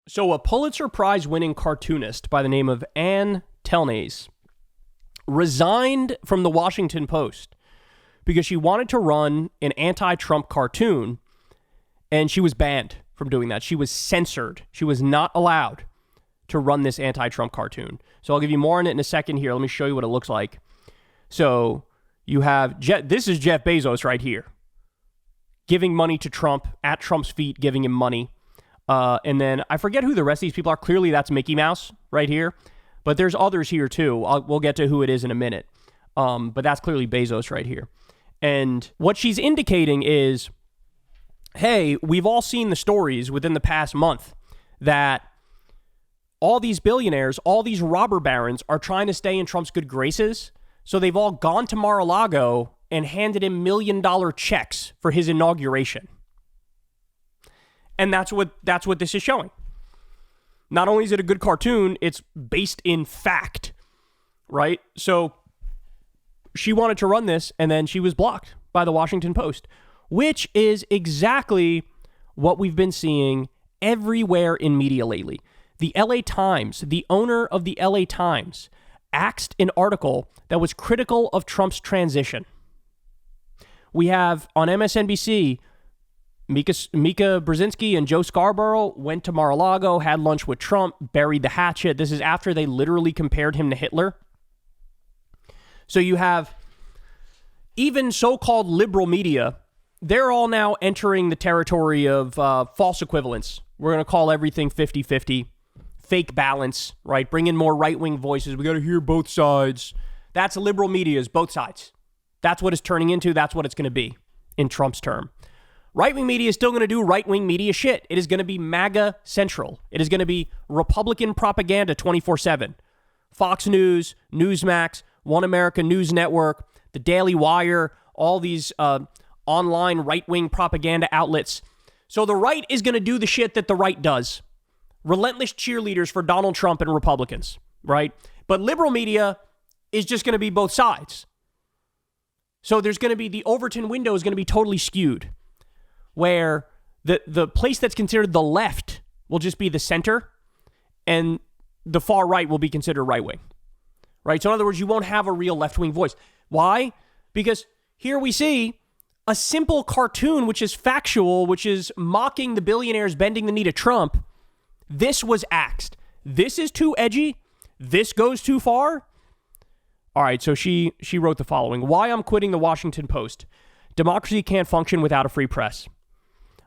So a Pulitzer Prize winning cartoonist by the name of Ann Telnaes resigned from the Washington Post because she wanted to run an anti-Trump cartoon, and she was banned from doing that. She was censored. She was not allowed to run this anti-Trump cartoon. So I'll give you more on it in a second here. Let me show you what it looks like. So you have, this is Jeff Bezos right here, giving money to Trump, at Trump's feet, giving him money. And then I forget who the rest of these people are. Clearly that's Mickey Mouse right here. But there's others here too. We'll get to who it is in a minute. But that's clearly Bezos right here. And what she's indicating is, hey, we've all seen the stories within the past month that all these billionaires, all these robber barons are trying to stay in Trump's good graces. So they've all gone to Mar-a-Lago and handed him $1 million checks for his inauguration. And that's what this is showing. Not only is it a good cartoon, it's based in fact, right? So she wanted to run this, and then she was blocked by the Washington Post, which is exactly what we've been seeing everywhere in media lately. The LA Times, the owner of the LA Times, axed an article that was critical of Trump's transition. We have on MSNBC, Mika Brzezinski and Joe Scarborough went to Mar-a-Lago, had lunch with Trump, buried the hatchet. This is after they literally compared him to Hitler. So you have even so-called liberal media, they're all now entering the territory of false equivalence. We're going to call everything 50-50, fake balance, right? Bring in more right-wing voices. We got to hear both sides. That's liberal media's both sides. That's what it's turning into. That's what it's going to be in Trump's term. Right-wing media is still going to do right-wing media shit. It is going to be MAGA central. It is going to be Republican propaganda 24/7. Fox News, Newsmax, One America News Network, the Daily Wire, all these online right-wing propaganda outlets. So the right is going to do the shit that the right does. Relentless cheerleaders for Donald Trump and Republicans, right? But liberal media is just going to be both sides. So there's going to be, the Overton window is going to be totally skewed, where the place that's considered the left will just be the center, and the far right will be considered right-wing, right? So in other words, you won't have a real left-wing voice. Why? Because here we see a simple cartoon, which is factual, which is mocking the billionaires bending the knee to Trump. This was axed. This is too edgy. This goes too far. All right, so she wrote the following. Why I'm quitting the Washington Post. Democracy can't function without a free press.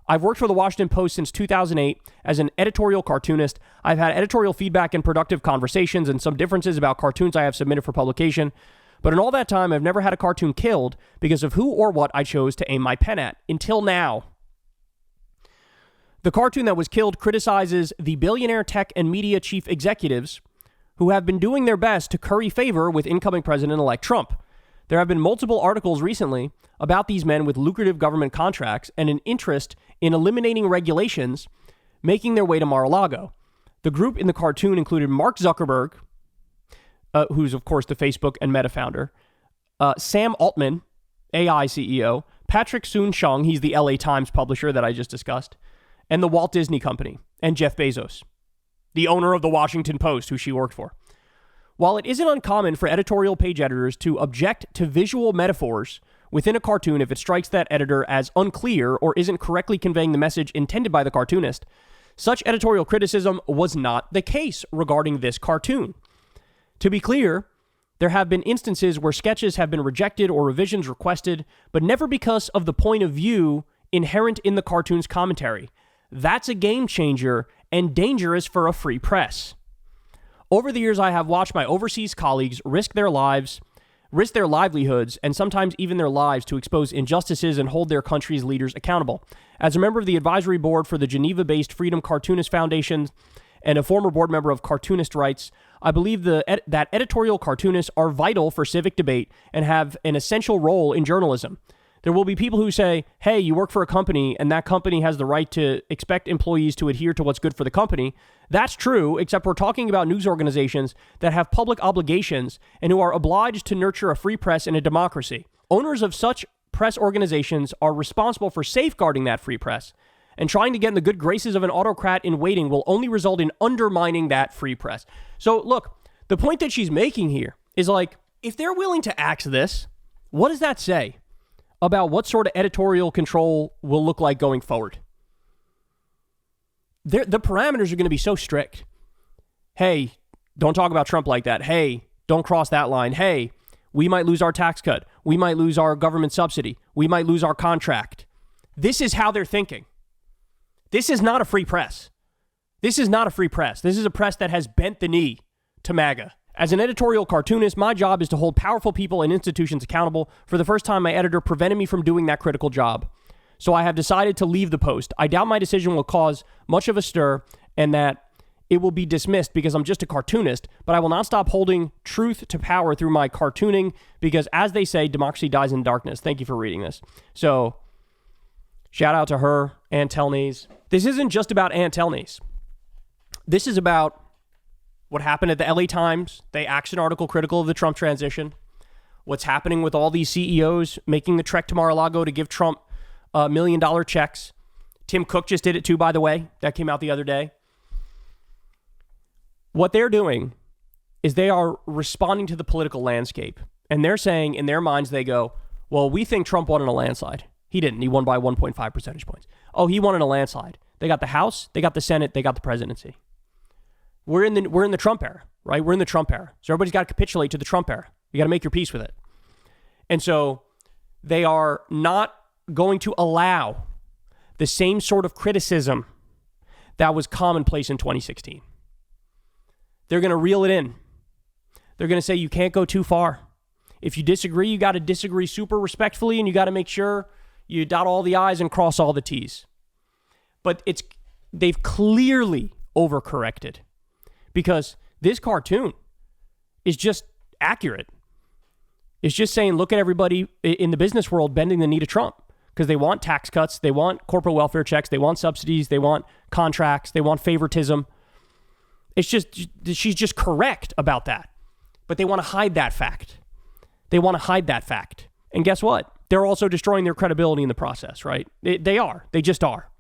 I've worked for the Washington Post since 2008 as an editorial cartoonist. I've had editorial feedback and productive conversations and some differences about cartoons I have submitted for publication. But in all that time, I've never had a cartoon killed because of who or what I chose to aim my pen at. Until now. The cartoon that was killed criticizes the billionaire tech and media chief executives who have been doing their best to curry favor with incoming President-elect Trump. There have been multiple articles recently about these men with lucrative government contracts and an interest in eliminating regulations making their way to Mar-a-Lago. The group in the cartoon included Mark Zuckerberg, who's, of course, the Facebook and Meta founder, Sam Altman, AI CEO, Patrick Soon-Shiong, he's the LA Times publisher that I just discussed, and the Walt Disney Company, and Jeff Bezos, the owner of the Washington Post, who she worked for. While it isn't uncommon for editorial page editors to object to visual metaphors within a cartoon if it strikes that editor as unclear or isn't correctly conveying the message intended by the cartoonist, such editorial criticism was not the case regarding this cartoon. To be clear, there have been instances where sketches have been rejected or revisions requested, but never because of the point of view inherent in the cartoon's commentary. That's a game changer and dangerous for a free press. Over the years, I have watched my overseas colleagues risk their livelihoods, and sometimes even their lives to expose injustices and hold their country's leaders accountable. As a member of the advisory board for the Geneva-based Freedom Cartoonist Foundation and a former board member of Cartoonist Rights, I believe that editorial cartoonists are vital for civic debate and have an essential role in journalism. There will be people who say, hey, you work for a company and that company has the right to expect employees to adhere to what's good for the company. That's true, except we're talking about news organizations that have public obligations and who are obliged to nurture a free press in a democracy. Owners of such press organizations are responsible for safeguarding that free press. And trying to get in the good graces of an autocrat in waiting will only result in undermining that free press. So look, the point that she's making here is like, if they're willing to axe this, what does that say about what sort of editorial control will look like going forward? The parameters are going to be so strict. Hey, don't talk about Trump like that. Hey, don't cross that line. Hey, we might lose our tax cut. We might lose our government subsidy. We might lose our contract. This is how they're thinking. This is not a free press. This is not a free press. This is a press that has bent the knee to MAGA. As an editorial cartoonist, my job is to hold powerful people and institutions accountable. For the first time, my editor prevented me from doing that critical job. So I have decided to leave the Post. I doubt my decision will cause much of a stir and that it will be dismissed because I'm just a cartoonist, but I will not stop holding truth to power through my cartooning because, as they say, democracy dies in darkness. Thank you for reading this. So, shout out to her, Ann Telnase. This isn't just about Ann Telnase. This is about what happened at the LA Times. They axed an article critical of the Trump transition. What's happening with all these CEOs making the trek to Mar-a-Lago to give Trump $1 million checks. Tim Cook just did it too, by the way. That came out the other day. What they're doing is they are responding to the political landscape. And they're saying, in their minds, they go, well, we think Trump won in a landslide. He didn't. He won by 1.5 percentage points. Oh, he won in a landslide. They got the House, they got the Senate, they got the presidency. We're in the Trump era, right? We're in the Trump era. So everybody's got to capitulate to the Trump era. You got to make your peace with it. And so they are not going to allow the same sort of criticism that was commonplace in 2016. They're going to reel it in. They're going to say you can't go too far. If you disagree, you got to disagree super respectfully, and you got to make sure you dot all the I's and cross all the T's. But they've clearly overcorrected because this cartoon is just accurate. It's just saying, look at everybody in the business world bending the knee to Trump because they want tax cuts, they want corporate welfare checks, they want subsidies, they want contracts, they want favoritism. It's just, she's just correct about that. But they want to hide that fact. They want to hide that fact. And guess what? They're also destroying their credibility in the process, right? They are. They just are.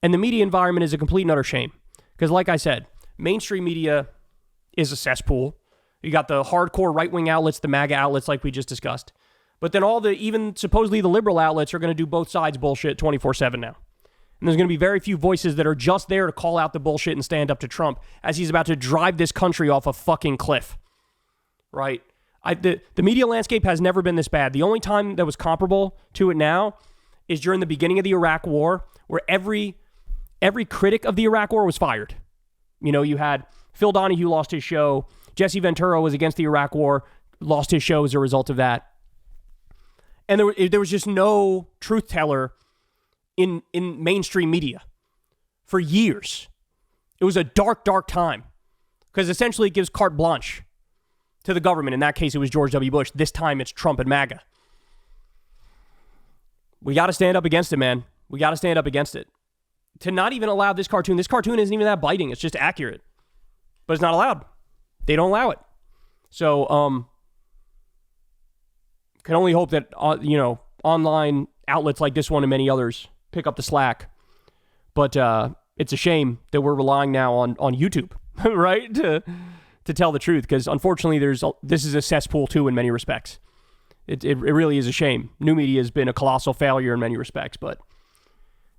And the media environment is a complete and utter shame. Because like I said, mainstream media is a cesspool. You got the hardcore right-wing outlets, the MAGA outlets like we just discussed. But then even supposedly the liberal outlets are going to do both sides bullshit 24/7 now. And there's going to be very few voices that are just there to call out the bullshit and stand up to Trump as he's about to drive this country off a fucking cliff. Right? The media landscape has never been this bad. The only time that was comparable to it now is during the beginning of the Iraq War, where every critic of the Iraq War was fired. You know, you had Phil Donahue lost his show. Jesse Ventura was against the Iraq War, lost his show as a result of that. And there was just no truth teller in mainstream media for years. It was a dark, dark time because essentially it gives carte blanche to the government. In that case, it was George W. Bush. This time, it's Trump and MAGA. We got to stand up against it, man. We got to stand up against it. To not even allow this cartoon isn't even that biting. It's just accurate. But it's not allowed. They don't allow it. So, can only hope that, online outlets like this one and many others pick up the slack. But it's a shame that we're relying now on YouTube, right? To tell the truth, because unfortunately this is a cesspool too in many respects. It really is a shame. New media has been a colossal failure in many respects, but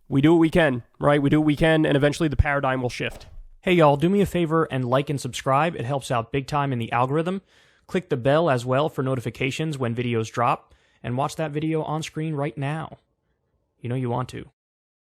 we do what we can, right? We do what we can, and eventually the paradigm will shift. Hey y'all, do me a favor and like and subscribe. It helps out big time in the algorithm. Click the bell as well for notifications when videos drop, and watch that video on screen right now. You know you want to.